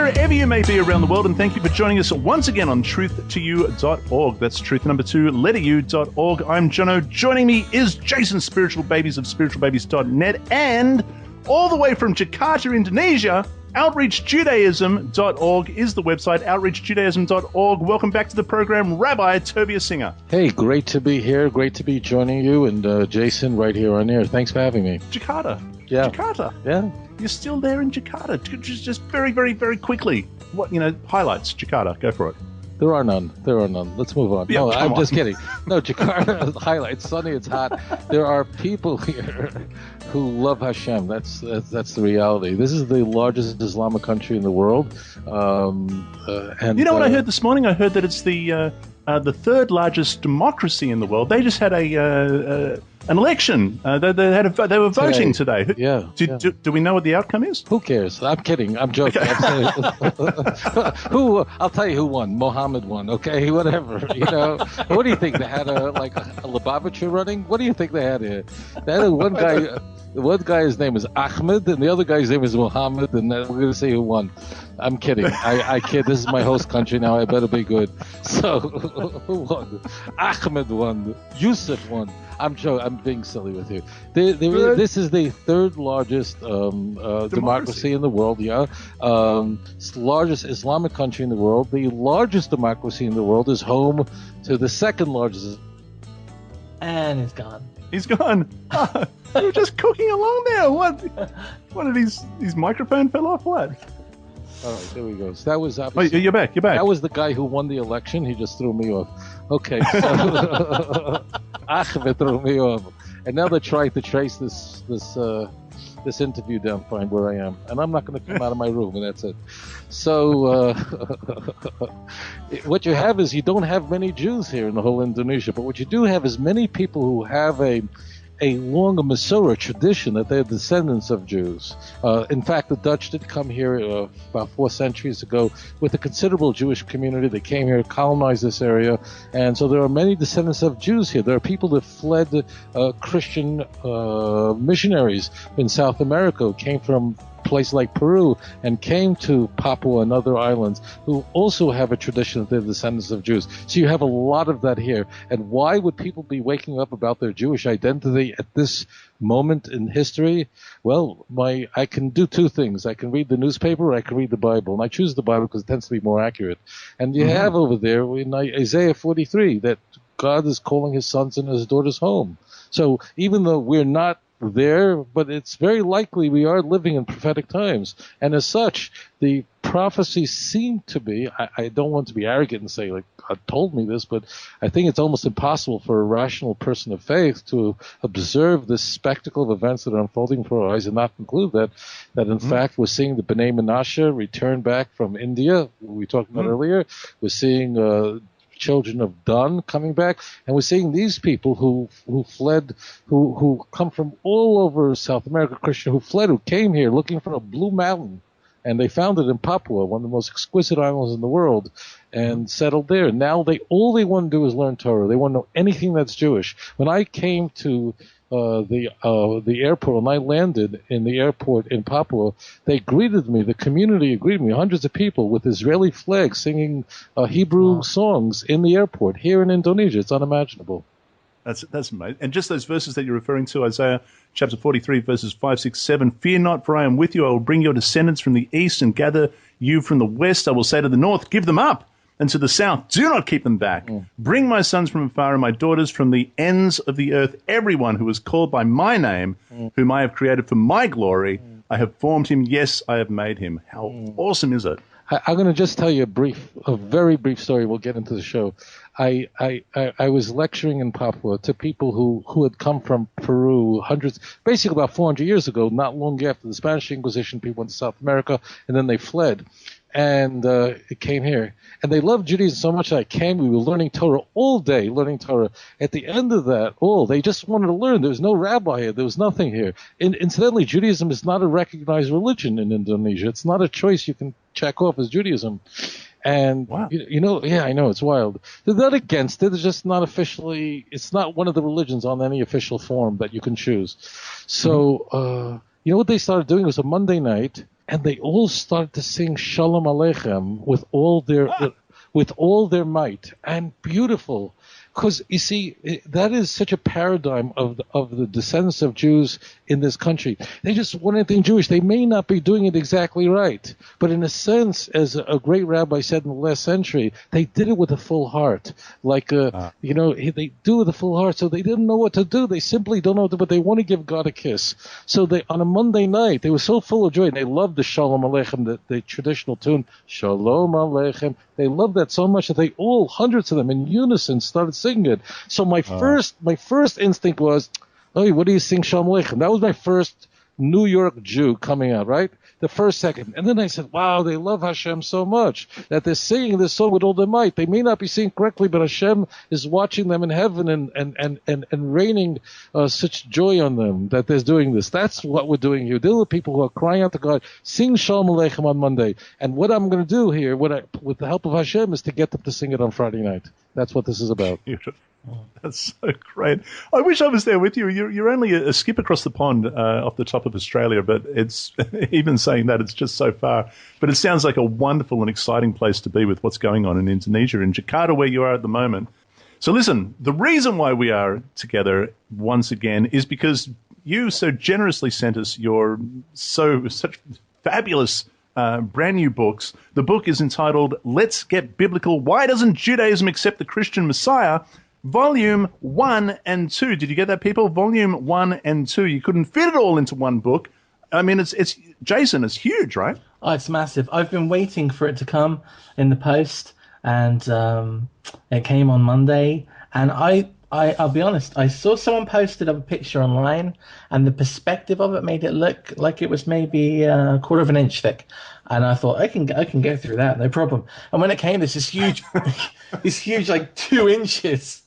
wherever you may be around the world, and thank you for joining us once again on truth2u.org. That's truth number 2, letter u.org. I'm Jono. Joining me is Jason, Spiritual Babies of spiritualbabies.net, and all the way from Jakarta, Indonesia, outreachjudaism.org is the website, outreachjudaism.org. Welcome back to the program, Rabbi Tovia Singer. Hey, great to be here. Great to be joining you and Jason right here on air. Thanks for having me. Jakarta. Yeah. Jakarta. Yeah. You're still there in Jakarta. Just very, very, very quickly. What, highlights, Jakarta. Go for it. There are none. Let's move on. Yeah, no, I'm on. just kidding. No, Jakarta, highlights. Sunny, it's hot. There are people here who love Hashem. That's the reality. This is the largest Islamic country in the world. And you know what I heard this morning? I heard that it's the third largest democracy in the world. They just had an election. They were voting today. Yeah. Do we know what the outcome is? Who cares? I'm kidding. I'm joking. Okay. I'll tell you who won. Mohammed won. Okay, whatever. What do you think? They had a Lubavitcher running? What do you think they had here? They had one guy. One guy's name is Ahmed, and the other guy's name is Mohammed, and we're going to see who won. I'm kidding. I kid. This is my host country now. I better be good. So, who won? Ahmed won. Yusuf won. I'm joking. I'm being silly with you. This is the third largest democracy in the world. Yeah, it's the largest Islamic country in the world. The largest democracy in the world is home to the second largest. And he's gone. He's gone. You were just cooking along there. What? What did his microphone fell off? What? All right, there we go. So that was. Oh, you're back. You're back. That was the guy who won the election. He just threw me off. Okay, so Ahmed threw me off, and now they're trying to trace this interview down, find where I am, and I'm not going to come out of my room, and that's it. So what you have is you don't have many Jews here in the whole Indonesia, but what you do have is many people who have a long Masorah tradition that they're descendants of Jews. In fact, the Dutch did come here about 4 centuries ago with a considerable Jewish community. They came here, colonized this area, and so there are many descendants of Jews here. There are people that fled Christian missionaries in South America who came from place like Peru and came to Papua and other islands who also have a tradition that they're descendants of Jews. So you have a lot of that here. And why would people be waking up about their Jewish identity at this moment in history? Well, I can do two things. I can read the newspaper or I can read the Bible. And I choose the Bible because it tends to be more accurate. And you have over there in Isaiah 43 that God is calling his sons and his daughters home. So even though we're not there, but it's very likely we are living in prophetic times. And as such, the prophecies seem to be, I don't want to be arrogant and say, like, God told me this, but I think it's almost impossible for a rational person of faith to observe this spectacle of events that are unfolding before our eyes and not conclude that in fact we're seeing the B'nai Menashe return back from India, we talked about earlier. We're seeing children of Dan coming back, and we're seeing these people who fled, who come from all over South America, Christian, who fled, who came here looking for a blue mountain, and they found it in Papua, one of the most exquisite islands in the world, and settled there. Now all they want to do is learn Torah. They want to know anything that's Jewish. When I came to the airport, when I landed in the airport in Papua, they greeted me, the community greeted me, hundreds of people with Israeli flags singing Hebrew songs in the airport here in Indonesia. It's unimaginable. That's amazing. And just those verses that you're referring to, Isaiah chapter 43, verses 5, 6, 7, fear not, for I am with you. I will bring your descendants from the east and gather you from the west. I will say to the north, give them up. And to the south, do not keep them back. Bring my sons from afar and my daughters from the ends of the earth. Everyone who is called by my name, whom I have created for my glory, I have formed him. Yes, I have made him. How awesome is it? I'm going to just tell you a very brief story. We'll get into the show. I was lecturing in Papua to people who had come from Peru basically about 400 years ago, not long after the Spanish Inquisition. People went to South America, and then they fled. And it came here. And they loved Judaism so much that we were learning Torah all day, learning Torah. At the end of that, they just wanted to learn. There was no rabbi here. There was nothing here. Incidentally, Judaism is not a recognized religion in Indonesia. It's not a choice you can check off as Judaism. And, wow. Yeah, I know, it's wild. They're not against it. It's just not officially, it's not one of the religions on any official form that you can choose. So, what they started doing was a Monday night, and they all started to sing Shalom Aleichem with all their might, and beautiful. Because, you see, that is such a paradigm of the descendants of Jews in this country. They just want anything Jewish. They may not be doing it exactly right. But in a sense, as a great rabbi said in the last century, they did it with a full heart. Like, they do it with a full heart. So they didn't know what to do. They simply don't know what to do, but they want to give God a kiss. So they, on a Monday night, they were so full of joy. And they loved the Shalom Aleichem, the traditional tune, Shalom Aleichem. They loved that so much that they all, hundreds of them in unison, started singing it. So my first instinct was, oh, what do you sing Shalom Aleichem? That was my first New York Jew coming out, right? The first second. And then I said, wow, they love Hashem so much that they're singing this song with all their might. They may not be singing correctly, but Hashem is watching them in heaven and raining such joy on them that they're doing this. That's what we're doing here. They're the people who are crying out to God, sing Shalom Aleichem on Monday. And what I'm going to do here, with the help of Hashem, is to get them to sing it on Friday night. That's what this is about. Beautiful. That's so great. I wish I was there with you. You're only a skip across the pond off the top of Australia, but it's even saying that, it's just so far. But it sounds like a wonderful and exciting place to be with what's going on in Indonesia, in Jakarta, where you are at the moment. So listen, the reason why we are together once again is because you so generously sent us such fabulous brand new books. The book is entitled Let's Get Biblical. Why Doesn't Judaism Accept the Christian Messiah? Volume 1 and 2. Did you get that, people? Volume 1 and 2. You couldn't fit it all into one book. I mean, it's Jason, it's huge, right? Oh, it's massive. I've been waiting for it to come in the post, and it came on Monday. And I'll be honest, I saw someone posted a picture online, and the perspective of it made it look like it was maybe a quarter of an inch thick. And I thought, I can go through that, no problem. And when it came, this huge, like 2 inches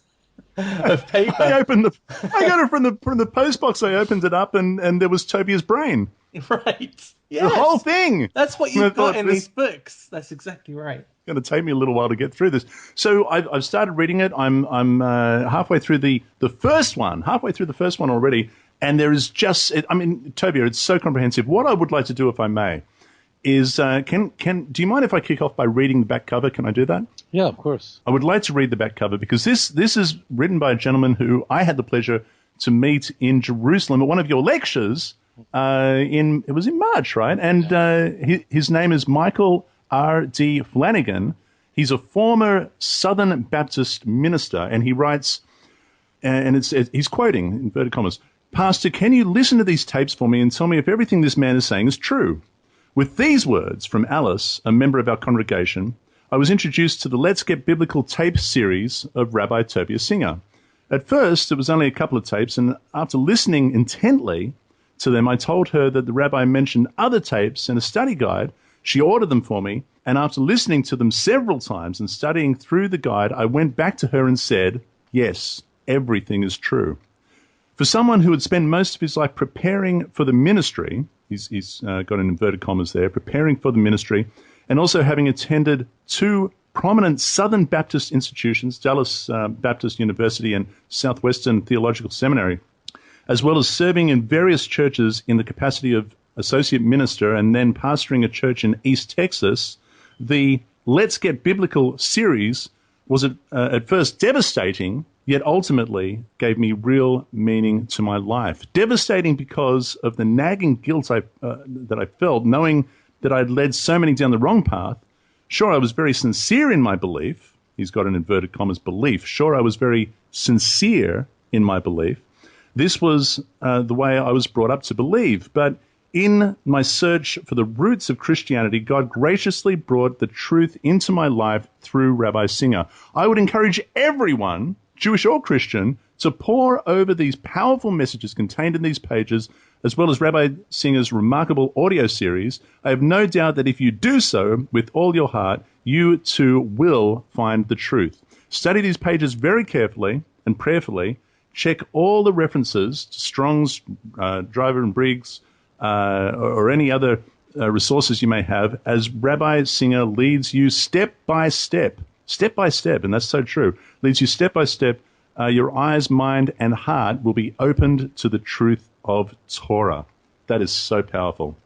of paper. I got it from the post box. I opened it up, and there was Tovia's brain. Right. Yes. The whole thing. That's what you've got in these books. That's exactly right. It's going to take me a little while to get through this. So I've started reading it. I'm halfway through the first one. Halfway through the first one already, and there is just. I mean, Tovia, it's so comprehensive. What I would like to do, if I may, is do you mind if I kick off by reading the back cover? Can I do that? Yeah, of course. I would like to read the back cover because this is written by a gentleman who I had the pleasure to meet in Jerusalem at one of your lectures. It was in March, right? And his name is Michael R.D. Flanagan. He's a former Southern Baptist minister, and he writes, and he's quoting, inverted commas, "Pastor, can you listen to these tapes for me and tell me if everything this man is saying is true?" With these words from Alice, a member of our congregation, I was introduced to the Let's Get Biblical tape series of Rabbi Tovia Singer. At first, it was only a couple of tapes, and after listening intently to them, I told her that the rabbi mentioned other tapes and a study guide. She ordered them for me, and after listening to them several times and studying through the guide, I went back to her and said, yes, everything is true. For someone who would spend most of his life preparing for the ministry, he's got an inverted commas there, preparing for the ministry, and also having attended 2 prominent Southern Baptist institutions, Dallas Baptist University and Southwestern Theological Seminary, as well as serving in various churches in the capacity of associate minister and then pastoring a church in East Texas, the Let's Get Biblical series was at first devastating, yet ultimately gave me real meaning to my life. Devastating because of the nagging guilt that I felt, knowing that I'd led so many down the wrong path. Sure, I was very sincere in my belief. He's got an inverted commas belief. Sure, I was very sincere in my belief. This was the way I was brought up to believe. But in my search for the roots of Christianity, God graciously brought the truth into my life through Rabbi Singer. I would encourage everyone, Jewish or Christian, to pore over these powerful messages contained in these pages, as well as Rabbi Singer's remarkable audio series. I have no doubt that if you do so with all your heart, you too will find the truth. Study these pages very carefully and prayerfully. Check all the references to Strong's, Driver and Briggs, or any other resources you may have as Rabbi Singer leads you step by step, and that's so true, leads you step by step. Your eyes, mind, and heart will be opened to the truth of Torah. That is so powerful.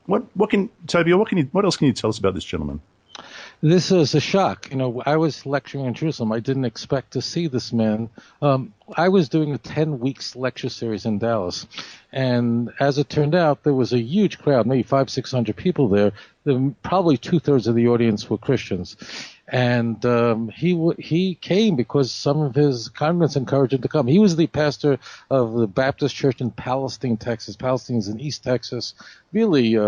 What else can you tell us about this gentleman? This is a shock. I was lecturing in Jerusalem. I didn't expect to see this man. I was doing a 10 weeks lecture series in Dallas. And as it turned out, there was a huge crowd, maybe 500-600 people there. Probably 2/3 of the audience were Christians. And he came because some of his congregants encouraged him to come. He was the pastor of the Baptist Church in Palestine, Texas. Palestine is in East Texas. Really,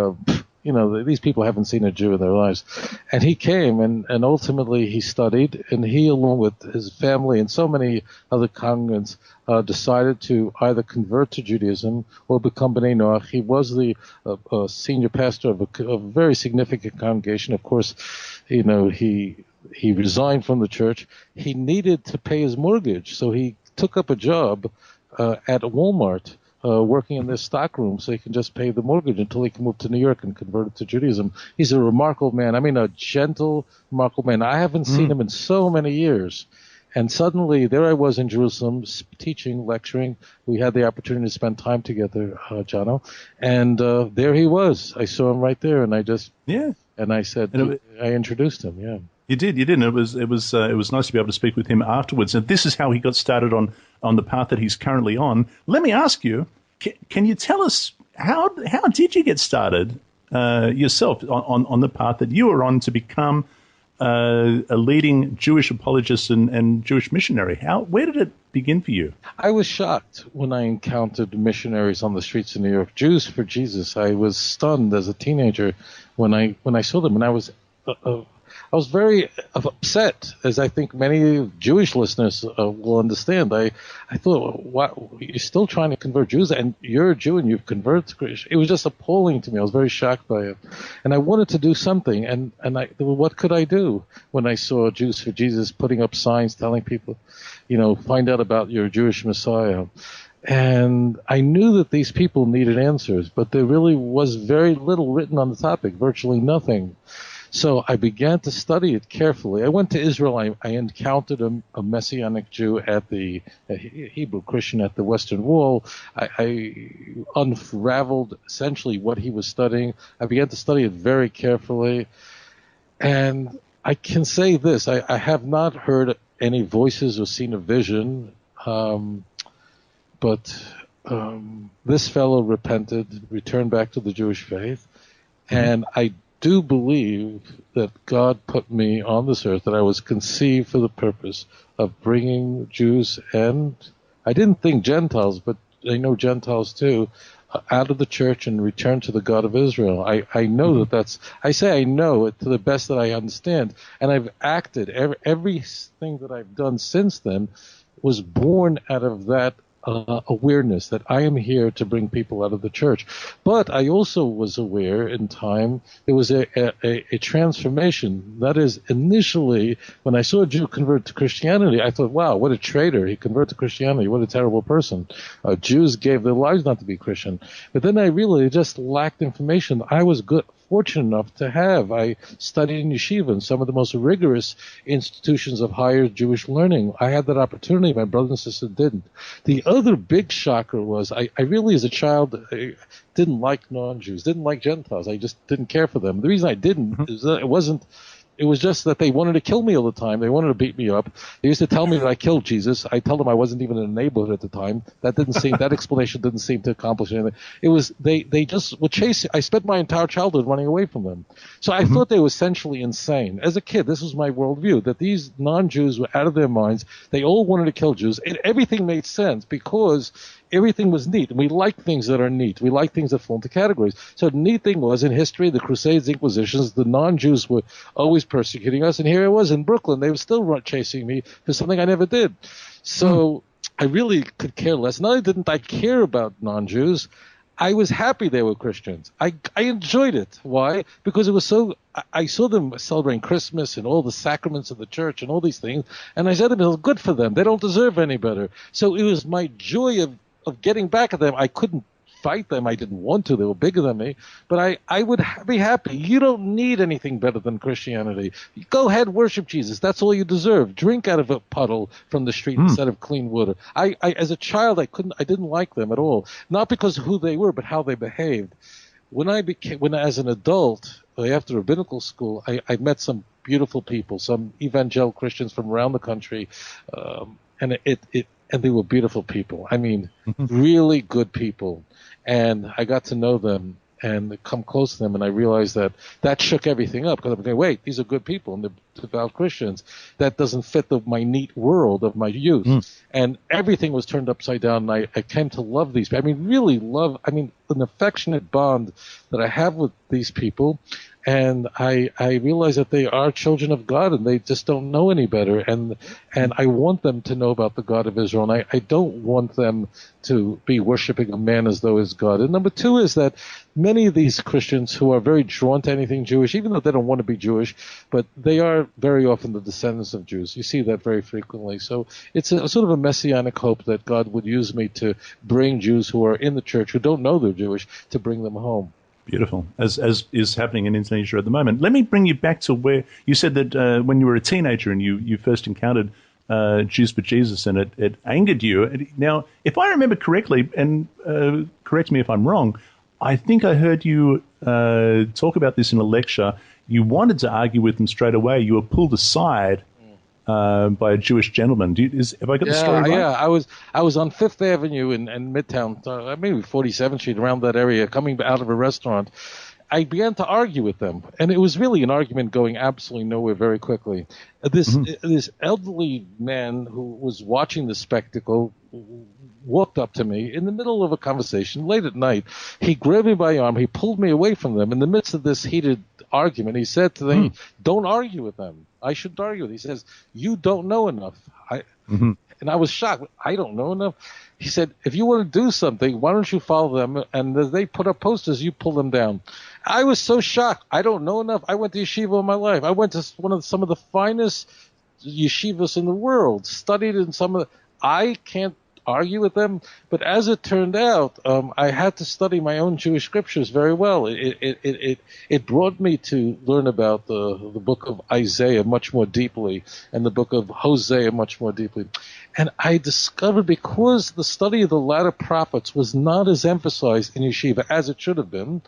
these people haven't seen a Jew in their lives. And he came, and ultimately he studied, and he, along with his family and so many other congregants, decided to either convert to Judaism or become B'nai Noach. He was the senior pastor of a very significant congregation. Of course, he resigned from the church. He needed to pay his mortgage, so he took up a job at Walmart, working in their stockroom so he can just pay the mortgage until he can move to New York and convert it to Judaism. He's a remarkable man. I mean, a gentle, remarkable man. I haven't seen him in so many years. And suddenly, there I was in Jerusalem, teaching, lecturing. We had the opportunity to spend time together, Jono. And there he was. I saw him right there, and I said, I introduced him, yeah. You did. And it was nice to be able to speak with him afterwards. And this is how he got started on the path that he's currently on. Let me ask you, can you tell us how did you get started yourself on the path that you were on to become a leading Jewish apologist and Jewish missionary? Where did it begin for you? I was shocked when I encountered missionaries on the streets of New York, Jews for Jesus. I was stunned as a teenager when I saw them, and I was very upset, as I think many Jewish listeners will understand. I thought, what, you're still trying to convert Jews, and you're a Jew and you've converted to Christian. It was just appalling to me. I was very shocked by it. And I wanted to do something, and what could I do when I saw Jews for Jesus putting up signs telling people, find out about your Jewish Messiah. And I knew that these people needed answers, but there really was very little written on the topic, virtually nothing. So I began to study it carefully. I went to Israel. I encountered a Messianic Jew a Hebrew Christian at the Western Wall. I unraveled essentially what he was studying. I began to study it very carefully. And I can say this, I have not heard any voices or seen a vision, but this fellow repented, returned back to the Jewish faith, and I do believe that God put me on this earth, that I was conceived for the purpose of bringing Jews, and I didn't think Gentiles, but I know Gentiles too, out of the church and return to the God of Israel. I know I know it to the best that I understand, and I've acted. Everything that I've done since then was born out of that awareness that I am here to bring people out of the church. But I also was aware in time there was a transformation. That is, initially, when I saw a Jew convert to Christianity, I thought, wow, what a traitor. He converted to Christianity. What a terrible person. Jews gave their lives not to be Christian. But then I really just lacked information. I was fortunate enough to have. I studied in yeshiva, in some of the most rigorous institutions of higher Jewish learning. I had that opportunity. My brothers and sisters didn't. The other big shocker was I really, as a child, didn't like non-Jews, didn't like Gentiles. I just didn't care for them. The reason I didn't is that it was just that they wanted to kill me all the time. They wanted to beat me up. They used to tell me that I killed Jesus. I told them I wasn't even in a neighborhood at the time. That explanation didn't seem to accomplish anything. It was, they just would chase. I spent my entire childhood running away from them. So I thought they were essentially insane. As a kid, this was my worldview, that these non-Jews were out of their minds. They all wanted to kill Jews. And everything made sense because everything was neat. And we like things that are neat. We like things that fall into categories. So the neat thing was, in history, the Crusades, Inquisitions, the non-Jews were always persecuting us. And here I was in Brooklyn. They were still chasing me for something I never did. So I really could care less. Not only didn't I care about non-Jews, I was happy they were Christians. I enjoyed it. Why? Because it was so, I saw them celebrating Christmas and all the sacraments of the church and all these things. And I said to them, good for them. They don't deserve any better. So it was my joy of getting back at them. I couldn't fight them. I didn't want to. They were bigger than me. But I would be happy. You don't need anything better than Christianity. Go ahead, worship Jesus. That's all you deserve. Drink out of a puddle from the street instead of clean water. I as a child, I didn't like them at all. Not because of who they were, but how they behaved. when as an adult, after rabbinical school, I met some beautiful people, some evangelical Christians from around the country, and they were beautiful people. I mean, really good people. And I got to know them and come close to them, and I realized that shook everything up, because I'm thinking, wait, these are good people, and they're devout Christians. That doesn't fit the minute world of my youth. And everything was turned upside down, and I came to love these people. I mean, really love, an affectionate bond that I have with these people. And I realize that they are children of God, and they just don't know any better. And I want them to know about the God of Israel. And I don't want them to be worshiping a man as though he's God. And number two is that many of these Christians who are very drawn to anything Jewish, even though they don't want to be Jewish, but they are very often the descendants of Jews. You see that very frequently. So it's a sort of a messianic hope that God would use me to bring Jews who are in the church, who don't know they're Jewish, to bring them home. Beautiful, as is happening in Indonesia at the moment. Let me bring you back to where you said that when you were a teenager and you first encountered Jews for Jesus, and it angered you. Now, if I remember correctly, and correct me if I'm wrong, I think I heard you talk about this in a lecture. You wanted to argue with them straight away. You were pulled aside by a Jewish gentleman. Have I got the story right? Yeah, I was on Fifth Avenue in Midtown, maybe 47th Street, around that area, coming out of a restaurant. I began to argue with them, and it was really an argument going absolutely nowhere very quickly. This elderly man who was watching the spectacle walked up to me in the middle of a conversation late at night. He grabbed me by the arm. He pulled me away from them in the midst of this heated argument. He said to them, don't argue with them. I shouldn't argue with them. He says, you don't know enough. And I was shocked. I don't know enough. He said, if you want to do something, why don't you follow them? And as they put up posters, you pull them down. I was so shocked. I don't know enough. I went to yeshiva all my life. I went to some of the finest yeshivas in the world, studied in I can't argue with them. But as it turned out, I had to study my own Jewish scriptures very well. It brought me to learn about the book of Isaiah much more deeply, and the book of Hosea much more deeply. And I discovered, because the study of the latter prophets was not as emphasized in yeshiva as it should have been,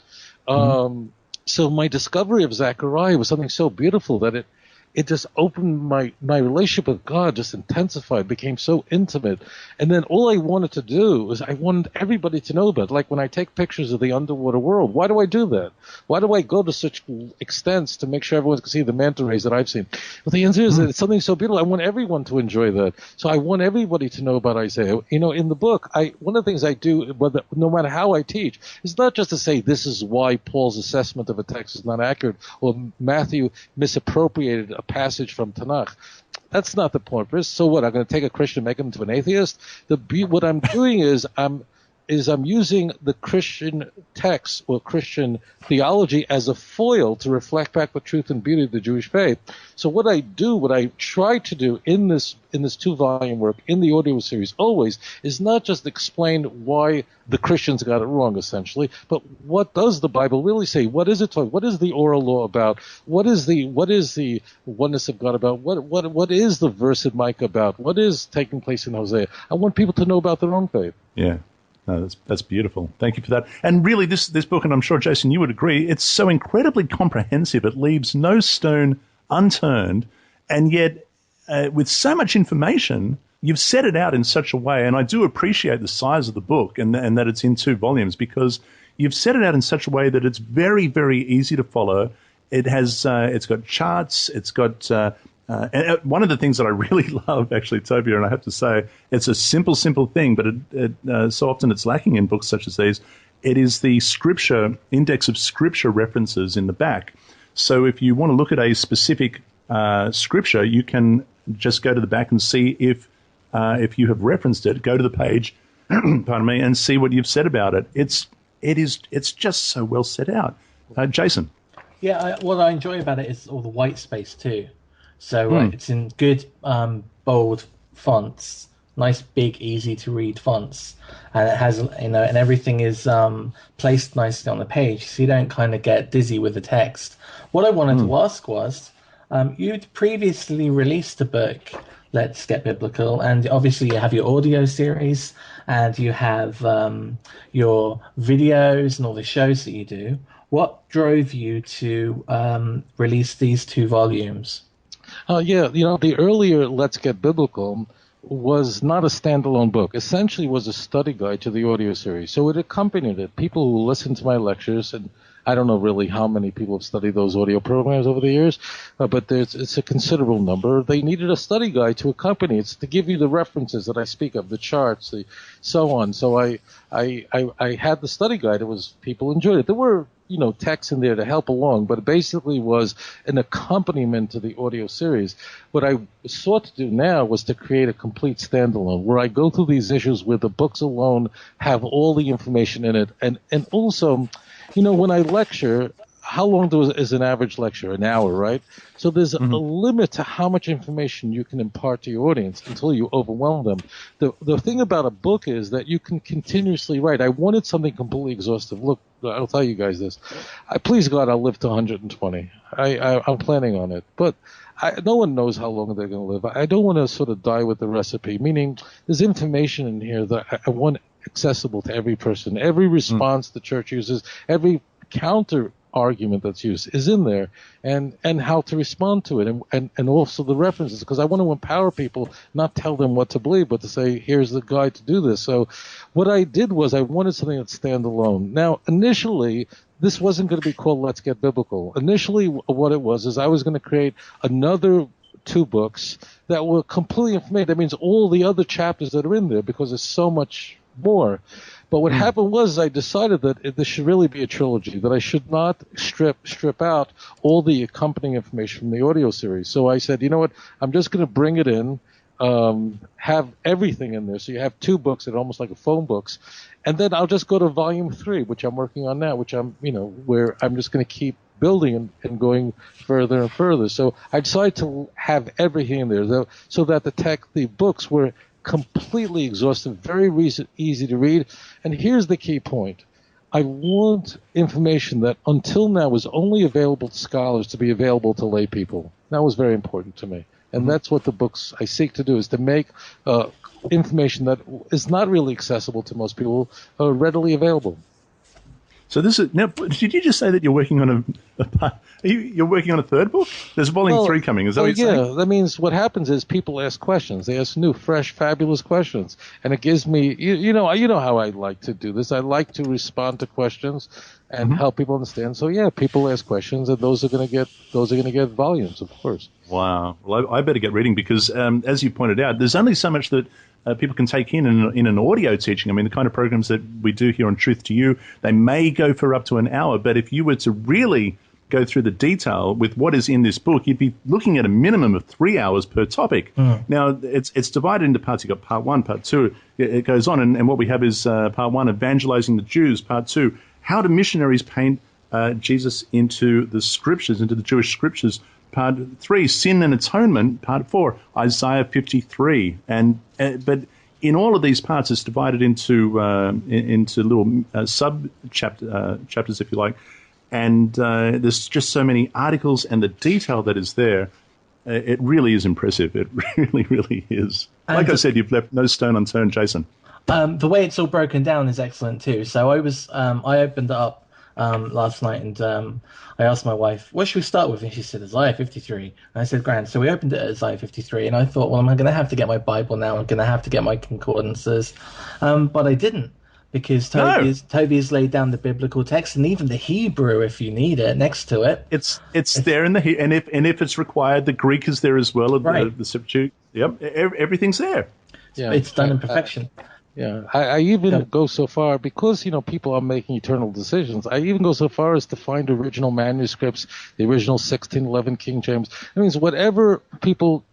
so my discovery of Zechariah was something so beautiful that it just opened my relationship with God, just intensified, became so intimate. And then all I wanted to do was I wanted everybody to know about it. Like when I take pictures of the underwater world, why do I do that? Why do I go to such extents to make sure everyone can see the manta rays that I've seen? Well, the answer is that it's something so beautiful. I want everyone to enjoy that. So I want everybody to know about Isaiah. In the book, one of the things I do, no matter how I teach, is not just to say this is why Paul's assessment of a text is not accurate, or Matthew misappropriated a passage from Tanakh. That's not the point. So what? I'm going to take a Christian and make him into an atheist? What I'm doing is I'm using the Christian text or Christian theology as a foil to reflect back the truth and beauty of the Jewish faith. So what I try to do in this 2-volume work, in the audio series always, is not just explain why the Christians got it wrong, essentially, but what does the Bible really say? What is it? What is the oral law about? What is the oneness of God about? What is the verse in Micah about? What is taking place in Hosea? I want people to know about their own faith. Yeah. No, that's beautiful. Thank you for that. And really, this book, and I'm sure, Jason, you would agree, it's so incredibly comprehensive. It leaves no stone unturned, and yet with so much information, you've set it out in such a way, and I do appreciate the size of the book and that it's in 2 volumes, because you've set it out in such a way that it's very, very easy to follow. It has, it's got charts, it's got... and one of the things that I really love, actually, Tovia, and I have to say, it's a simple thing, but so often it's lacking in books such as these. It is the index of scripture references in the back. So if you want to look at a specific scripture, you can just go to the back and see if you have referenced it. Go to the page, pardon me, and see what you've said about it. It's just so well set out. Jason. Yeah, what I enjoy about it is all the white space too. So it's in good, bold fonts, nice, big, easy to read fonts, and it has, and everything is placed nicely on the page, so you don't kind of get dizzy with the text. What I wanted to ask was, you'd previously released a book Let's Get Biblical, and obviously you have your audio series, and you have your videos and all the shows that you do. What drove you to release these two volumes? Yeah, the earlier Let's Get Biblical was not a standalone book. Essentially was a study guide to the audio series. So it accompanied it. People who listen to my lectures, and I don't know really how many people have studied those audio programs over the years, but it's a considerable number. They needed a study guide to accompany it, to give you the references that I speak of, the charts, the so on. So I had the study guide. People enjoyed it. There were text in there to help along, but it basically was an accompaniment to the audio series. What I sought to do now was to create a complete standalone where I go through these issues where the books alone have all the information in it. And also, when I lecture, how long is an average lecture? An hour, right? So there's a limit to how much information you can impart to your audience until you overwhelm them. The thing about a book is that you can continuously write. I wanted something completely exhaustive. Look, I'll tell you guys this. Please God, I'll live to 120. I'm planning on it. But no one knows how long they're going to live. I don't want to sort of die with the recipe, meaning there's information in here that I want accessible to every person. Every response the church uses, every counter argument that's used is in there, and how to respond to it, and also the references, because I want to empower people, not tell them what to believe, but to say, here's the guide to do this. So what I did was I wanted something that stand alone. Now, initially, this wasn't going to be called Let's Get Biblical. Initially, what it was is I was going to create another 2 books that were completely informative. That means all the other chapters that are in there, because there's so much more. But what happened was I decided that this should really be a trilogy, that I should not strip out all the accompanying information from the audio series. So I said, you know what, I'm just going to bring it in, have everything in there. So you have 2 books that are almost like a phone books. And then I'll just go to volume 3, which I'm working on now, which where I'm just going to keep building and going further and further. So I decided to have everything in there so that the books were completely exhaustive, very easy to read. And here's the key point. I want information that until now was only available to scholars to be available to lay people. That was very important to me. And that's what the books I seek to do, is to make information that is not really accessible to most people readily available. So this is now. Did you just say that you're working on you're working on a 3rd book? There's volume 3 coming. Is that what you're saying? Yeah, that means what happens is people ask questions. They ask new, fresh, fabulous questions, and it gives me. You know how I like to do this. I like to respond to questions and help people understand. So yeah, people ask questions, and those are going to get volumes, of course. Wow. Well, I better get reading because, as you pointed out, there's only so much that people can take in an audio teaching. I mean, the kind of programs that we do here on Truth to You, they may go for up to an hour, but if you were to really go through the detail with what is in this book, you'd be looking at a minimum of 3 hours per topic. Now, it's divided into parts. You've got part 1, part 2. It goes on, and what we have is part 1, evangelizing the Jews, part 2, how do missionaries paint Jesus into the scriptures, into the Jewish scriptures, part 3, sin and atonement, part 4, Isaiah 53, but in all of these parts, it's divided into little chapters, if you like, and there's just so many articles, and the detail that is there, it really is impressive. It really, really is. Like I said, you've left no stone unturned, Jason. The way it's all broken down is excellent too. So I opened it up last night, and I asked my wife, what should we start with? And she said, Isaiah 53. And I said, grand. So we opened it at Isaiah 53, and I thought, well, I'm going to have to get my Bible now. I'm going to have to get my concordances. But I didn't, because Tovia's laid down the biblical text, and even the Hebrew, if you need it, next to it. It's there in the and if it's required, the Greek is there as well. Right. The Septuagint. Yep, everything's there. Yeah, it's done in perfection. Yeah, I even go so far, because, people are making eternal decisions, I even go so far as to find original manuscripts, the original 1611 King James. That means whatever people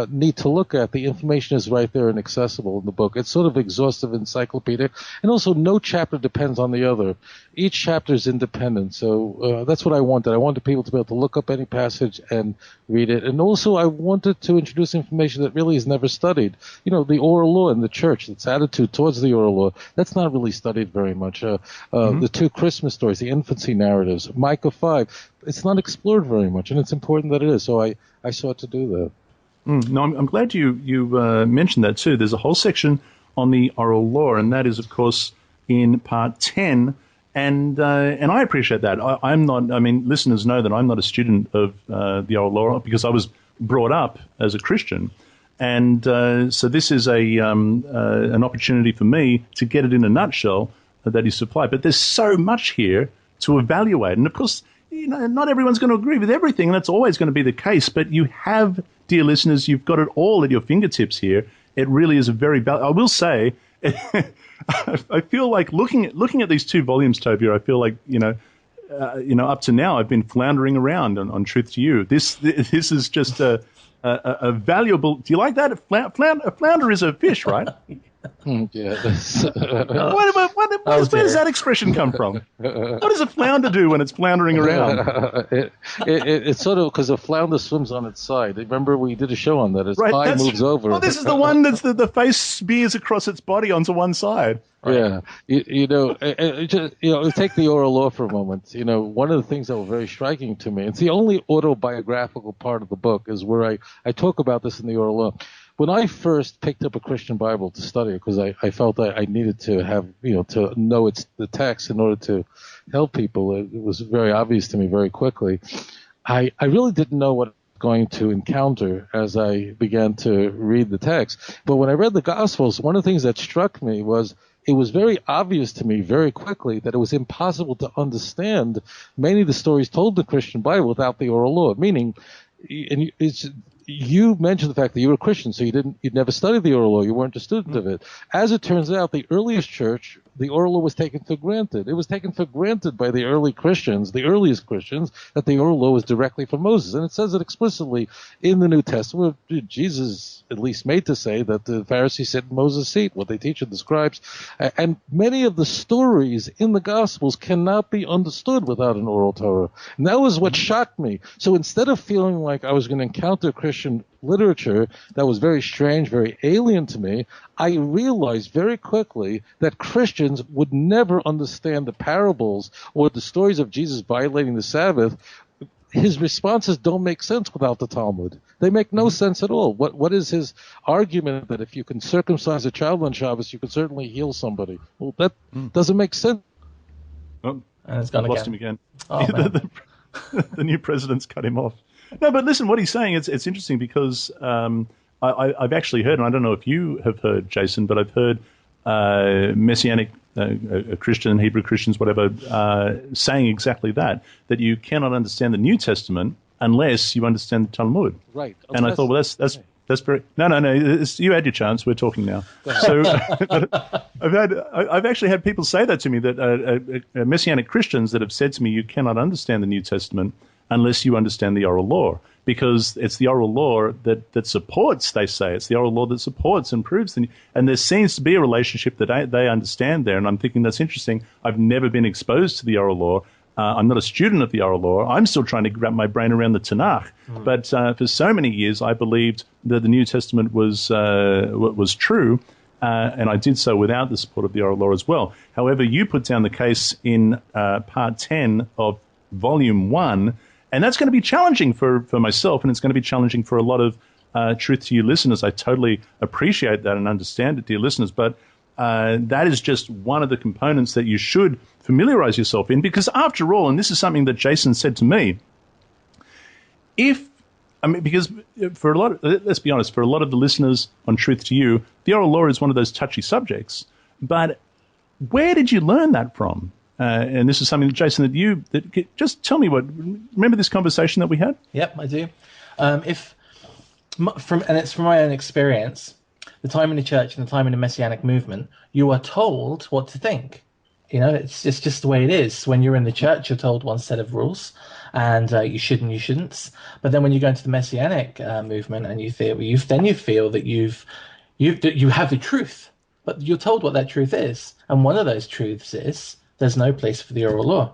need to look at, the information is right there and accessible in the book. It's sort of exhaustive, encyclopedic, and also no chapter depends on the other. Each chapter is independent, so that's what I wanted. I wanted people to be able to look up any passage and read it, and also I wanted to introduce information that really is never studied. The oral law in the church, its attitude towards the oral law, that's not really studied very much. The 2 Christmas stories, the infancy narratives, Micah 5, it's not explored very much, and it's important that it is, so I sought to do that. No, I'm glad you mentioned that too. There's a whole section on the oral law, and that is, of course, in part 10. And I appreciate that. I'm not. I mean, listeners know that I'm not a student of the oral law because I was brought up as a Christian, and so this is an opportunity for me to get it in a nutshell that is supplied. But there's so much here to evaluate, and of course, not everyone's going to agree with everything, and that's always going to be the case. But you have, dear listeners, you've got it all at your fingertips here. It really is a very I will say. I feel like looking at these two volumes, Tovia. I feel like up to now I've been floundering around on Truth to You. This is just a valuable. Do you like that? A flounder is a fish, right? Yeah. Where does that expression come from? What does a flounder do when it's floundering around? It's sort of because a flounder swims on its side. Remember we did a show on that. Its eye moves over. Oh, this is the one that's the face smears across its body onto one side. Right. Yeah, take the oral law for a moment. One of the things that were very striking to me, it's the only autobiographical part of the book, is where I talk about this in the oral law. When I first picked up a Christian Bible to study it, because I felt that I needed to have, to know the text in order to help people, it was very obvious to me very quickly. I really didn't know what I was going to encounter as I began to read the text. But when I read the Gospels, one of the things that struck me was it was very obvious to me very quickly that it was impossible to understand many of the stories told in the Christian Bible without the oral law, meaning, and you mentioned the fact that you were a Christian, so you'd never studied the oral law. You weren't a student of it. As it turns out, the earliest church, the oral law was taken for granted. It was taken for granted by the early Christians, the earliest Christians, that the oral law was directly from Moses. And it says it explicitly in the New Testament. Jesus at least made to say that the Pharisees sit in Moses' seat, what they teach of the scribes. And many of the stories in the Gospels cannot be understood without an oral Torah. And that was what shocked me. So instead of feeling like I was going to encounter Christian literature that was very strange, very alien to me, I realized very quickly that Christians would never understand the parables or the stories of Jesus violating the Sabbath. His responses don't make sense without the Talmud. They make no sense at all. What is his argument that if you can circumcise a child on Shabbos, you can certainly heal somebody? Well, that doesn't make sense. Oh, and it's gone lost him again. Oh, the new president's cut him off. No, but listen, what he's saying, it's interesting because I've actually heard, and I don't know if you have heard, Jason, but I've heard Messianic Christian, Hebrew Christians, whatever, saying exactly that you cannot understand the New Testament unless you understand the Talmud. Right. And I thought, well, that's very... No, you had your chance. We're talking now. So I've actually had people say that to me, that Messianic Christians that have said to me, you cannot understand the New Testament unless you understand the oral law, because it's the oral law that supports, they say, it's the oral law that supports and proves. And there seems to be a relationship that they understand there, and I'm thinking that's interesting. I've never been exposed to the oral law. I'm not a student of the oral law. I'm still trying to wrap my brain around the Tanakh. But for so many years, I believed that the New Testament was true, and I did so without the support of the oral law as well. However, you put down the case in part 10 of volume 1, and that's going to be challenging for myself, and it's going to be challenging for a lot of Truth to You listeners. I totally appreciate that and understand it, dear listeners, but that is just one of the components that you should familiarize yourself in, because after all, and this is something that Jason said to me, because for a lot, let's be honest, for a lot of the listeners on Truth to You, the oral law is one of those touchy subjects, but where did you learn that from? And this is something, Jason, just tell me remember this conversation that we had? Yep, I do. And it's from my own experience, the time in the church and the time in the Messianic movement, you are told what to think. It's just the way it is. When you're in the church, you're told one set of rules, and you should and you shouldn't. But then when you go into the Messianic movement, and you feel that you have the truth, but you're told what that truth is, and one of those truths is there's no place for the oral law.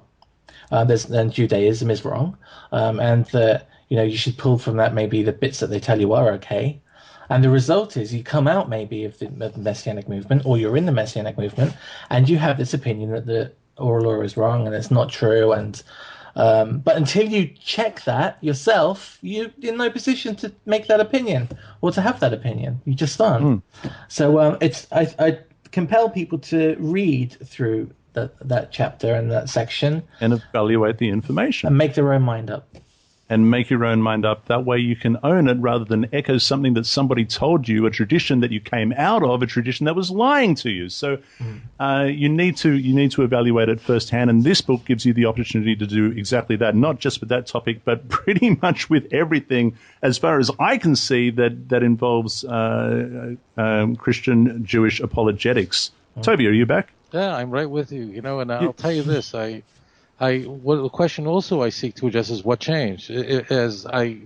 Then Judaism is wrong, and that you should pull from that maybe the bits that they tell you are okay. And the result is you come out maybe of the Messianic movement, or you're in the Messianic movement, and you have this opinion that the oral law is wrong and it's not true, and But until you check that yourself, you're in no position to make that opinion or to have that opinion. You just aren't. So I compel people to read through that chapter and that section And evaluate the information. and make their own mind up. And make your own mind up. That way you can own it rather than echo something that somebody told you, a tradition that you came out of, a tradition that was lying to you. So you need to evaluate it firsthand. And this book gives you the opportunity to do exactly that, not just with that topic, but pretty much with everything, as far as I can see, that involves Christian Jewish apologetics. Tovia, are you back? Yeah, I'm right with you. And I'll tell you this: what the question also I seek to address is what changed. As I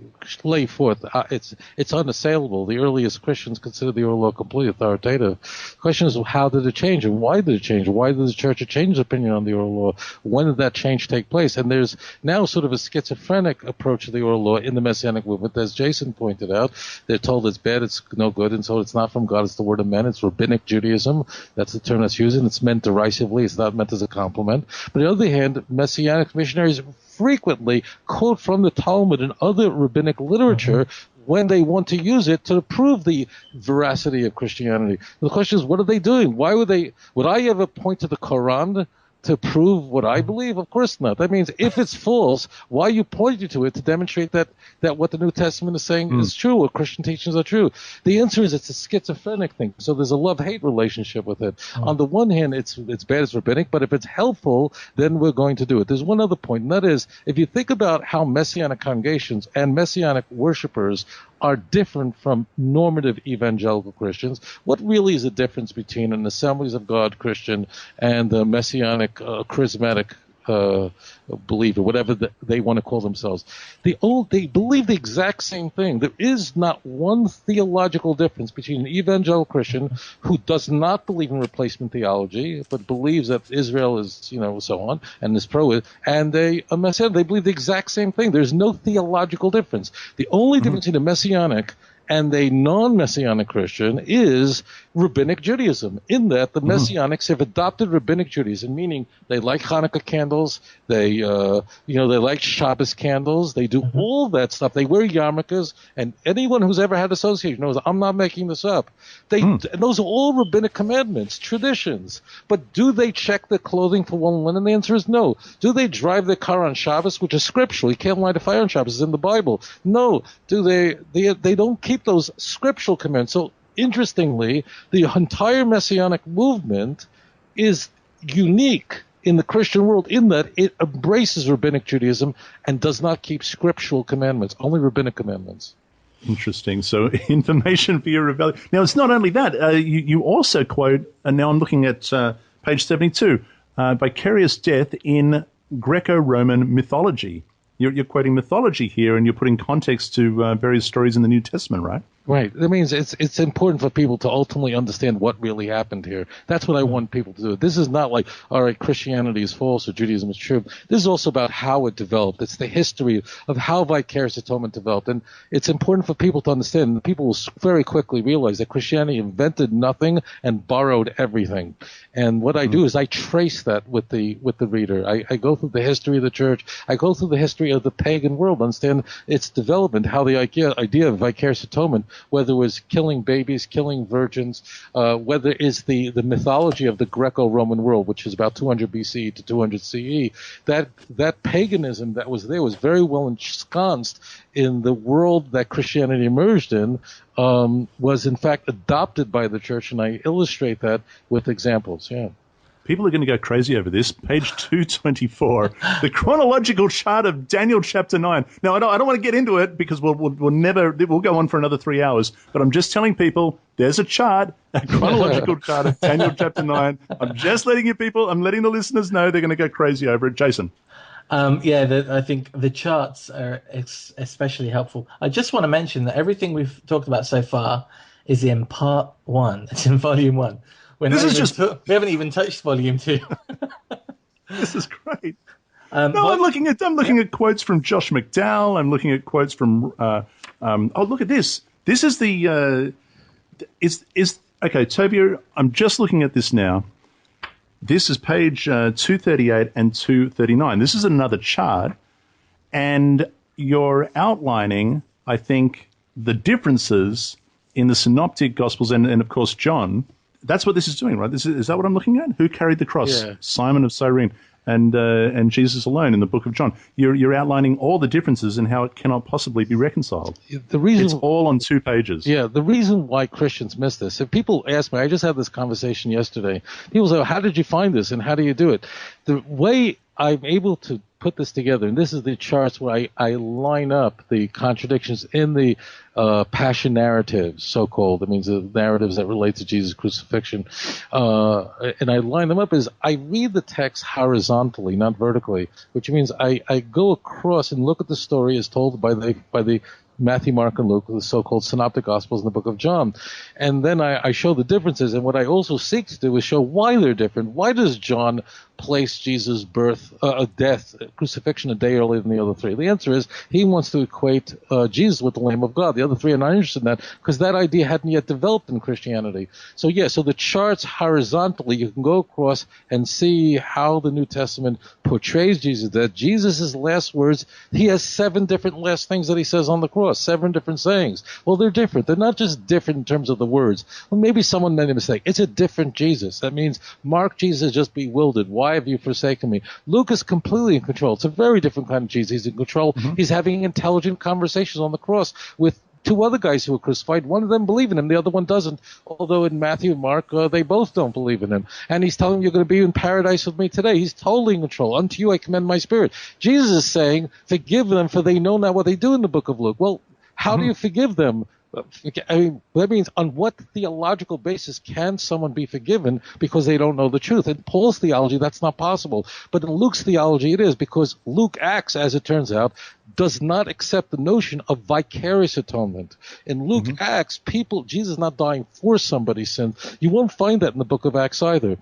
lay forth, it's unassailable. The earliest Christians considered the oral law completely authoritative. The question is, how did it change, and why did it change? Why did the church change its opinion on the oral law? When did that change take place? And there's now sort of a schizophrenic approach to the oral law in the Messianic movement, as Jason pointed out. They're told it's bad, it's no good, and so it's not from God. It's the word of men. It's rabbinic Judaism. That's the term that's used, and it's meant derisively. It's not meant as a compliment. But on the other hand, Messianic missionaries frequently quote from the Talmud and other rabbinic literature when they want to use it to prove the veracity of Christianity. The question is, what are they doing? Would I ever point to the Quran to prove what I believe? Of course not. That means if it's false, why are you pointing to it to demonstrate that what the New Testament is saying is true, or Christian teachings are true? The answer is it's a schizophrenic thing. So there's a love-hate relationship with it. On the one hand, it's bad, it's rabbinic, but if it's helpful, then we're going to do it. There's one other point, and that is, if you think about how Messianic congregations and Messianic worshipers are different from normative evangelical Christians, what really is the difference between an Assemblies of God Christian and a Messianic charismatic believer, whatever they want to call themselves? They believe the exact same thing. There is not one theological difference between an evangelical Christian who does not believe in replacement theology, but believes that Israel is, so on, and is pro, and a Messianic. They believe the exact same thing. There's no theological difference. The only difference between a Messianic and a non-Messianic Christian is rabbinic Judaism, in that the Messianics have adopted rabbinic Judaism, meaning they like Hanukkah candles, they like Shabbos candles, they do all that stuff. They wear yarmulkes, and anyone who's ever had association knows I'm not making this up. Those are all rabbinic commandments, traditions. But do they check their clothing for wool and linen? The answer is no. Do they drive their car on Shabbos, which is scriptural? You can't light a fire on Shabbos. It's in the Bible. No. Do they don't keep those scriptural commands. So interestingly, the entire Messianic movement is unique in the Christian world in that it embraces rabbinic Judaism and does not keep scriptural commandments, only rabbinic commandments. Interesting. So information for your rebellion. Now, it's not only that. You also quote, and now I'm looking at page 72, vicarious death in Greco-Roman mythology. You're quoting mythology here, and you're putting context to various stories in the New Testament, right? Right. That means it's important for people to ultimately understand what really happened here. That's what I want people to do. This is not like, all right, Christianity is false or Judaism is true. This is also about how it developed. It's the history of how vicarious atonement developed. And it's important for people to understand. And people will very quickly realize that Christianity invented nothing and borrowed everything. And what I do is I trace that with the reader. I go through the history of the church. I go through the history of the pagan world, understand its development, how the idea of vicarious atonement, whether it was killing babies, killing virgins, whether it's the mythology of the Greco-Roman world, which is about 200 BC to 200 CE, that paganism that was there was very well ensconced in the world that Christianity emerged in, was in fact adopted by the church, and I illustrate that with examples. Yeah. People are going to go crazy over this. Page 224, the chronological chart of Daniel chapter 9. Now, I don't want to get into it because we'll go on for another 3 hours, but I'm just telling people there's a chronological chart of Daniel chapter 9. I'm just letting I'm letting the listeners know they're going to go crazy over it. Jason. I think the charts are especially helpful. I just want to mention that everything we've talked about so far is in part 1. It's in volume 1. We haven't even touched volume 2. This is great. I'm looking at quotes from Josh McDowell. I'm looking at quotes from. Look at this. This is the. Okay, Tovia. I'm just looking at this now. This is page 238 and 239. This is another chart, and you're outlining, I think, the differences in the synoptic gospels and of course, John. That's what this is doing, right? Is that what I'm looking at? Who carried the cross? Yeah. Simon of Cyrene and Jesus alone in the book of John. You're outlining all the differences and how it cannot possibly be reconciled. The reason it's all on 2 pages. Yeah, the reason why Christians miss this, if people ask me, I just had this conversation yesterday. People say, how did you find this and how do you do it? The way I'm able to put this together, and this is the charts where I line up the contradictions in the passion narratives, so-called. That means the narratives that relate to Jesus' crucifixion. And I line them up as I read the text horizontally, not vertically, which means I go across and look at the story as told by the Matthew, Mark, and Luke, the so-called synoptic gospels in the book of John. And then I show the differences, and what I also seek to do is show why they're different. Why does John place Jesus' death, crucifixion a day earlier than the other 3? The answer is he wants to equate Jesus with the Lamb of God. The other 3 are not interested in that because that idea hadn't yet developed in Christianity. So so the charts horizontally, you can go across and see how the New Testament portrays Jesus, that Jesus' last words, he has 7 different last things that he says on the cross, 7 different sayings. Well, they're different. They're not just different in terms of the words. Well, maybe someone made a mistake. It's a different Jesus. That means Mark, Jesus is just bewildered. Why have you forsaken me? Luke is completely in control. It's a very different kind of Jesus. He's in control. Mm-hmm. He's having intelligent conversations on the cross with 2 other guys who were crucified. One of them believe in him. The other one doesn't. Although in Matthew and Mark, they both don't believe in him. And he's telling them, you're going to be in paradise with me today. He's totally in control. Unto you I commend my spirit. Jesus is saying, forgive them for they know not what they do in the book of Luke. Well, how do you forgive them? I mean, that means on what theological basis can someone be forgiven because they don't know the truth? In Paul's theology, that's not possible. But in Luke's theology, it is, because Luke Acts, as it turns out, does not accept the notion of vicarious atonement. In Luke Acts, Jesus is not dying for somebody's sin. You won't find that in the book of Acts either.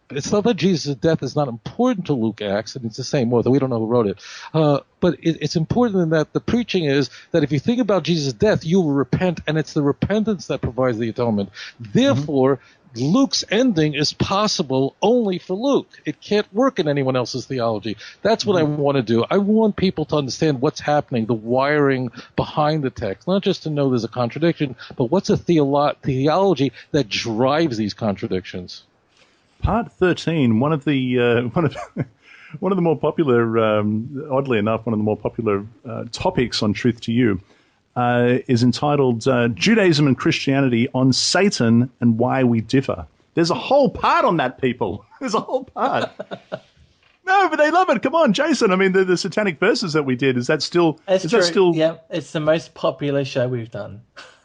It's not that Jesus' death is not important to Luke Acts, and it's the same author. We don't know who wrote it. But it's important in that the preaching is that if you think about Jesus' death, you will repent, and it's the repentance that provides the atonement. Therefore, Luke's ending is possible only for Luke. It can't work in anyone else's theology. That's what I want to do. I want people to understand what's happening, the wiring behind the text, not just to know there's a contradiction, but what's a theology that drives these contradictions. Part 13, one of the more popular, oddly enough, one of the more popular topics on Truth to You is entitled Judaism and Christianity on Satan and Why We Differ. There's a whole part on that, people. There's a whole part. No, but they love it. Come on, Jason. I mean, the satanic verses that we did, is that still... Yeah, it's the most popular show we've done.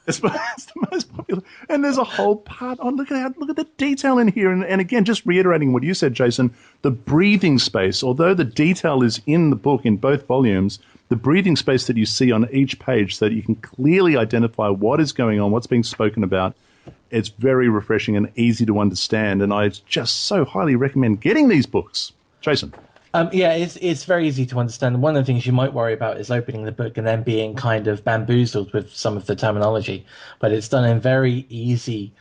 It's the most popular. And there's a whole part on, look at the detail in here. And again, just reiterating what you said, Jason, the breathing space, although the detail is in the book in both volumes, the breathing space that you see on each page so that you can clearly identify what is going on, what's being spoken about, it's very refreshing and easy to understand. And I just so highly recommend getting these books. Jason. It's very easy to understand. One of the things you might worry about is opening the book and then being kind of bamboozled with some of the terminology. But it's done in very easy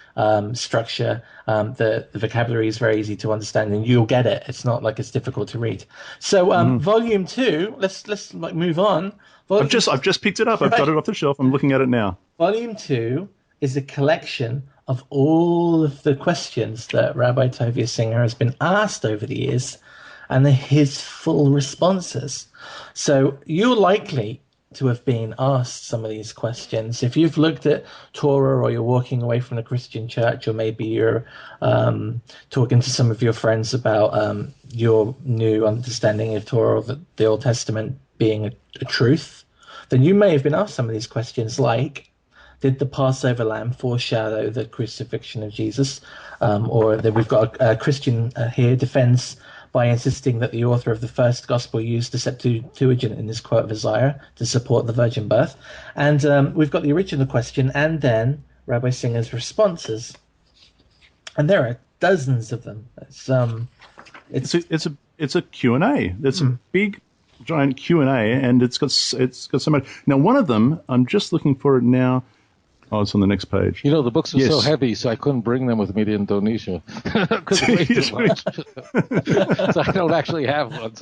structure. The vocabulary is very easy to understand, and you'll get it. It's not like it's difficult to read. So Volume 2, let's move on. I've just picked it up. I've got it off the shelf. I'm looking at it now. Volume 2 is a collection of all of the questions that Rabbi Tovia Singer has been asked over the years, and his full responses. So you're likely to have been asked some of these questions. If you've looked at Torah, or you're walking away from the Christian church, or maybe you're talking to some of your friends about your new understanding of Torah, or the Old Testament being a truth, then you may have been asked some of these questions, like, did the Passover lamb foreshadow the crucifixion of Jesus? Or that we've got a Christian here defends by insisting that the author of the first gospel used the Septuagint in his quote of Isaiah to support the virgin birth. And we've got the original question and then Rabbi Singer's responses. And there are dozens of them. It's a Q&A. It's a big, giant Q&A, and it's got so much. Now, one of them, I'm just looking for it now. Oh, it's on the next page. You know, the books were so Yes. heavy, so I couldn't bring them with me to Indonesia. 'Cause it weighed too much. So I don't actually have one.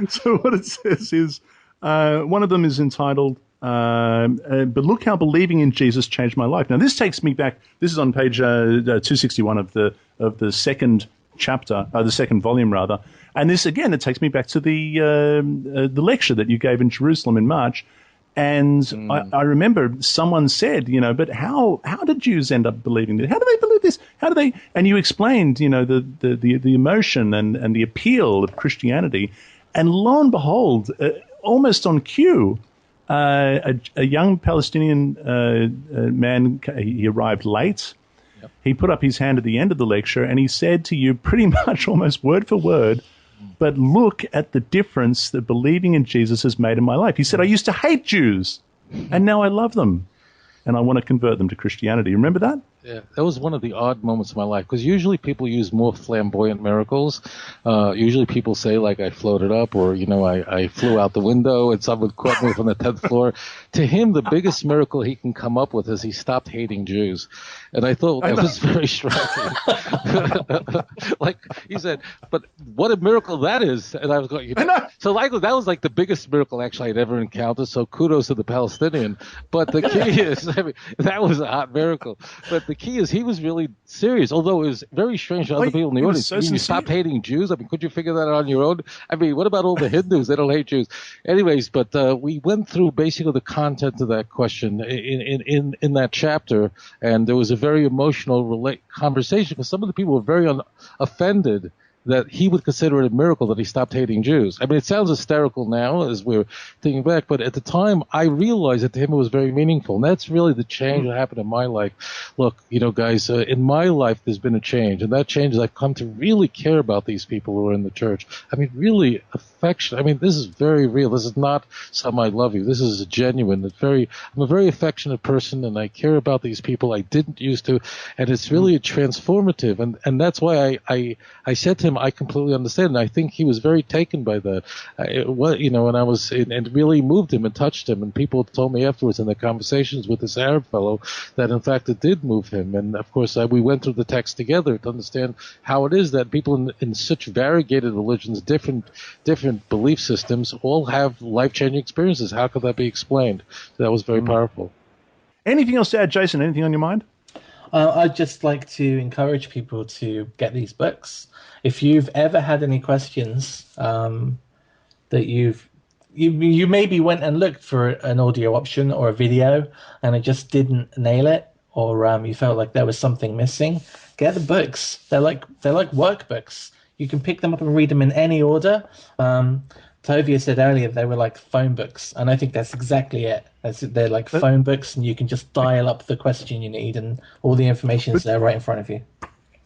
So what it says is, one of them is entitled, but look how believing in Jesus changed my life. Now, this takes me back. This is on page 261 of the second chapter, the second volume, rather. And this, again, it takes me back to the lecture that you gave in Jerusalem in March. And I remember someone said, but how did Jews end up believing this? How do they believe this? How do they? And you explained, the emotion and the appeal of Christianity. And lo and behold, almost on cue, a young Palestinian man, he arrived late. Yep. He put up his hand at the end of the lecture and he said to you pretty much almost word for word, but look at the difference that believing in Jesus has made in my life. He said, I used to hate Jews, and now I love them, and I want to convert them to Christianity. Remember that? Yeah, that was one of the odd moments of my life, because usually people use more flamboyant miracles. Usually people say, like, I floated up, or, I flew out the window and someone caught me from the 10th floor. To him, the biggest miracle he can come up with is he stopped hating Jews. And I thought that was very striking. Like, he said, but what a miracle that is. And I was going, so likely that was like the biggest miracle actually I'd ever encountered. So kudos to the Palestinian. But the key is, that was a hot miracle. But the key is he was really serious, although it was very strange to other people in the audience. So you stopped hating Jews? I mean, could you figure that out on your own? I mean, what about all the Hindus? They don't hate Jews. Anyways, but we went through basically the content of that question in that chapter, and there was a very emotional conversation because some of the people were very offended that he would consider it a miracle that he stopped hating Jews. I mean, it sounds hysterical now as we're thinking back, but at the time, I realized that to him it was very meaningful. And that's really the change that happened in my life. Look, guys, in my life, there's been a change. And that change is I've come to really care about these people who are in the church. I mean, really affection. I mean, this is very real. This is not some I love you. This is genuine. I'm a very affectionate person, and I care about these people I didn't used to. And it's really transformative. And that's why I said to him, I completely understand, and I think he was very taken by that. And I was, and really moved him and touched him. And people told me afterwards in the conversations with this Arab fellow that in fact it did move him. And of course, we went through the text together to understand how it is that people in such variegated religions, different belief systems, all have life-changing experiences. How could that be explained? So that was very powerful. Anything else to add, Jason? Anything on your mind? I'd just like to encourage people to get these books. If you've ever had any questions that you maybe went and looked for an audio option or a video and it just didn't nail it, or you felt like there was something missing, get the books. They're like workbooks. You can pick them up and read them in any order. Tovia said earlier they were like phone books, and I think that's exactly it. They're like phone books, and you can just dial up the question you need, and all the information is there right in front of you.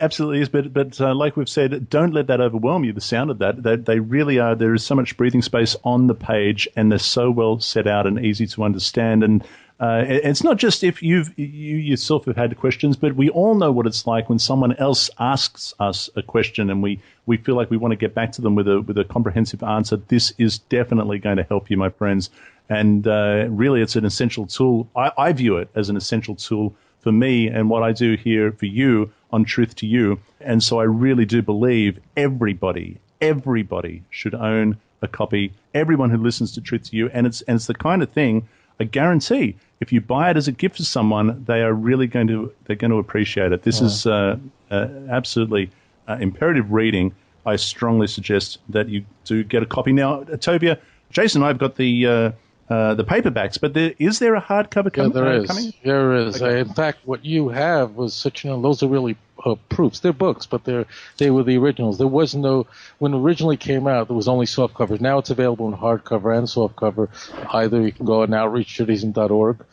Absolutely is, but like we've said, don't let that overwhelm you, the sound of that. They really are. There is so much breathing space on the page, and they're so well set out and easy to understand. And it's not just if you yourself have had questions, but we all know what it's like when someone else asks us a question and we feel like we want to get back to them with a comprehensive answer. This is definitely going to help you, my friends. And really, it's an essential tool. I view it as an essential tool for me and what I do here for you on Truth to You. And so I really do believe everybody should own a copy. Everyone who listens to Truth to You. And it's the kind of thing, I guarantee, if you buy it as a gift for someone, they are really going to appreciate it. This is absolutely imperative reading. I strongly suggest that you do get a copy. Now, Tovia, Jason and I have got the paperbacks, but is there a hardcover coming? There is. Okay. In fact, what you have was those are really proofs. They're books, but they were the originals. There was no, when it originally came out, there was only soft covers. Now it's available in hardcover and soft cover. Either you can go on outreachjudaism.org,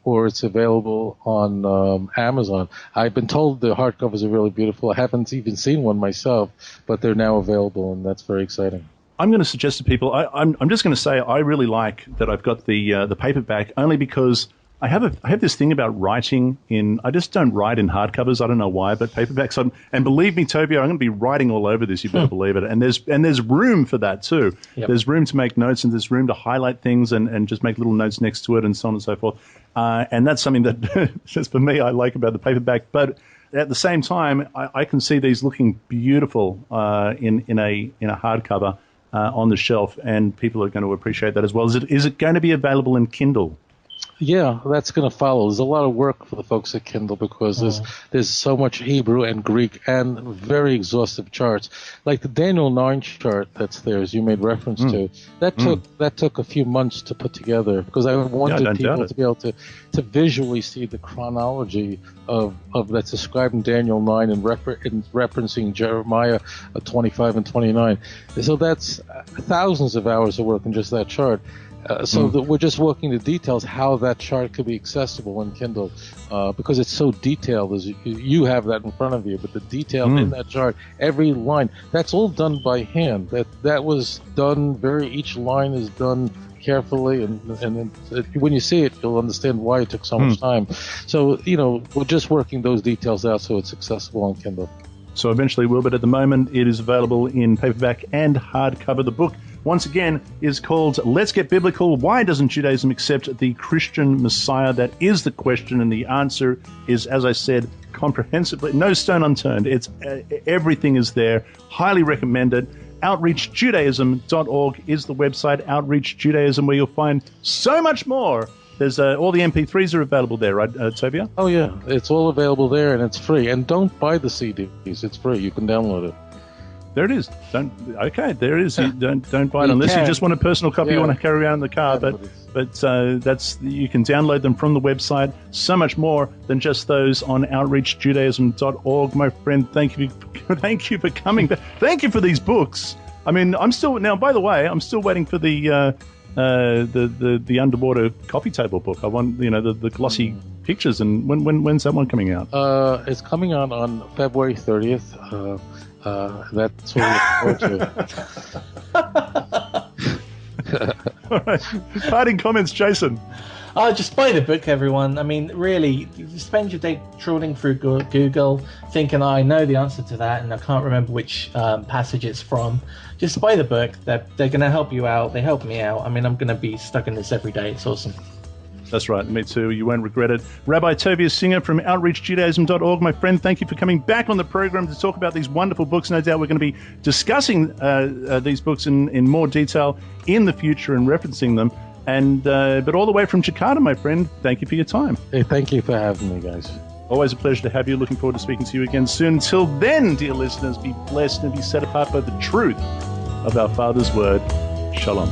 or it's available on Amazon. I've been told the hardcovers are really beautiful. I haven't even seen one myself, but they're now available, and that's very exciting. I'm going to suggest to people, I'm just going to say I really like that I've got the paperback, only because I have this thing about writing in. I just don't write in hardcovers. I don't know why, but paperbacks. And believe me, Tovia, I'm going to be writing all over this. You better believe it. And there's room for that too. Yep. There's room to make notes, and there's room to highlight things and just make little notes next to it, and so on and so forth. And that's something that, just for me, I like about the paperback. But at the same time, I can see these looking beautiful in a hardcover on the shelf, and people are going to appreciate that as well. Is it going to be available in Kindle? Yeah, that's going to follow. There's a lot of work for the folks at Kindle because there's so much Hebrew and Greek and very exhaustive charts. Like the Daniel 9 chart that's there, as you made reference to, that took a few months to put together because I wanted people to be able to visually see the chronology of that's described in Daniel 9 and referencing Jeremiah 25 and 29. So that's thousands of hours of work in just that chart. We're just working the details how that chart could be accessible in Kindle because it's so detailed. As you have that in front of you, but the detail in that chart, every line, that's all done by hand. That was done each line is done carefully, and when you see it, you'll understand why it took so much time. So, we're just working those details out so it's accessible on Kindle. So eventually will, but at the moment it is available in paperback and hardcover. The book, once again, is called Let's Get Biblical. Why doesn't Judaism accept the Christian Messiah? That is the question, and the answer is, as I said, comprehensively, no stone unturned. It's everything is there. Highly recommended. OutreachJudaism.org is the website, Outreach Judaism, where you'll find so much more. There's all the MP3s are available there, right, Tovia? Oh, yeah. It's all available there, and it's free. And don't buy the CDs. It's free. You can download it. There it is. There it is. You don't buy it unless you just want a personal copy you want to carry around in the car. But you can download them from the website. So much more than just those on OutreachJudaism.org. My friend, thank you for coming. Thank you for these books. I mean, by the way, I'm still waiting for the underwater coffee table book. I want the glossy pictures. And when's that one coming out? It's coming out on February 30th. That's what we look forward to. All right. Parting comments, Jason. Just buy the book, everyone. I mean, really, you spend your day trawling through Google, thinking, I know the answer to that, and I can't remember which passage it's from. Just buy the book. They're going to help you out. They help me out. I mean, I'm going to be stuck in this every day. It's awesome. That's right. Me too. You won't regret it. Rabbi Tovia Singer from OutreachJudaism.org. My friend, thank you for coming back on the program to talk about these wonderful books. No doubt we're going to be discussing these books in more detail in the future and referencing them. But all the way from Jakarta, my friend, thank you for your time. Hey, thank you for having me, guys. Always a pleasure to have you. Looking forward to speaking to you again soon. Until then, dear listeners, be blessed and be set apart by the truth of our Father's Word. Shalom.